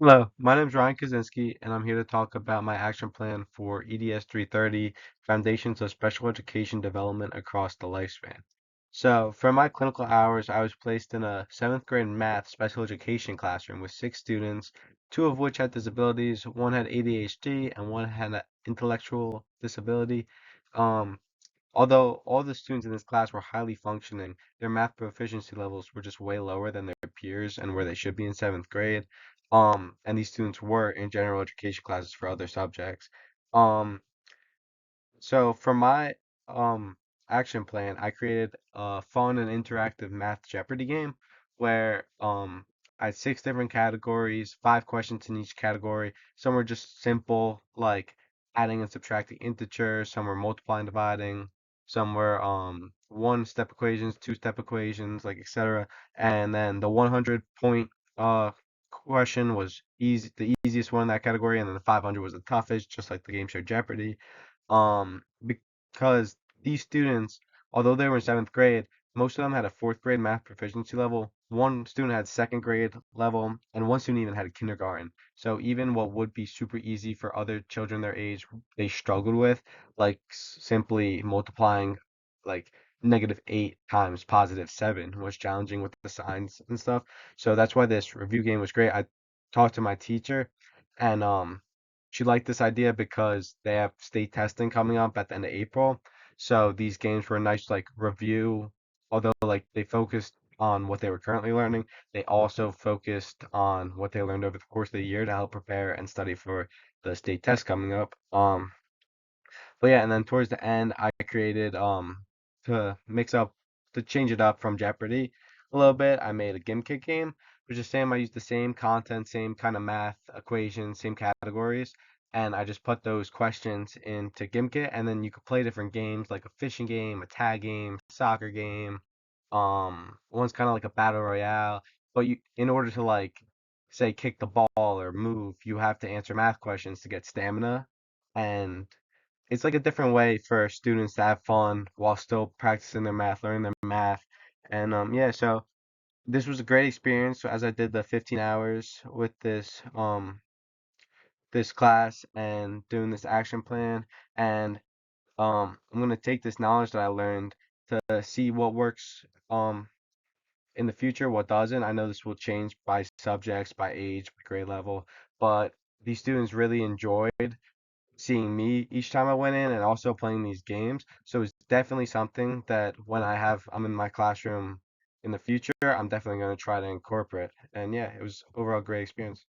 Hello, my name is Ryan Koscinski, and I'm here to talk about my action plan for EDS 330, Foundations of Special Education Development Across the Lifespan. So, for my clinical hours, I was placed in a seventh grade math special education classroom with six students, two of which had disabilities. One had ADHD, and one had an intellectual disability. Um, Although all the students in this class were highly functioning, their math proficiency levels were just way lower than their peers and where they should be in seventh grade. And these students were in general education classes for other subjects. Um, so for my um action plan, I created a fun and interactive Math Jeopardy game where I had six different categories, five questions in each category. Some were just simple, like adding and subtracting integers, some were multiplying, dividing, some were one-step equations, two-step equations, like etc. And then the 100 point question was easy, the easiest one in that category, and then the 500 was the toughest, just like the game show Jeopardy. Because these students, although they were in seventh grade, most of them had a fourth grade math proficiency level. One student had second grade level, and one student even had a kindergarten. So even what would be super easy for other children their age, they struggled with, like simply multiplying like -8 times +7 was challenging with the signs and stuff. So that's why this review game was great. I talked to my teacher, and she liked this idea because they have state testing coming up at the end of April. So these games were a nice like review, although like they focused on what they were currently learning, they also focused on what they learned over the course of the year to help prepare and study for the state test coming up. But yeah, and then towards the end, I created to mix up to change it up from Jeopardy a little bit. I made a Gimkit game, which is same. I used the same content, same kind of math equations, same categories, and I just put those questions into Gimkit, and then you could play different games like a fishing game, a tag game, soccer game. One's kind of like a battle royale, but you in order to like say kick the ball or move, you have to answer math questions to get stamina and it's like a different way for students to have fun while still practicing their math, learning their math. And yeah, so this was a great experience as I did the 15 hours with this class and doing this action plan. And I'm gonna take this knowledge that I learned to see what works in the future, what doesn't. I know this will change by subjects, by age, by grade level, but these students really enjoyed seeing me each time I went in and also playing these games. So it's definitely something that when I'm in my classroom in the future, I'm definitely going to try to incorporate. And yeah, it was overall a great experience.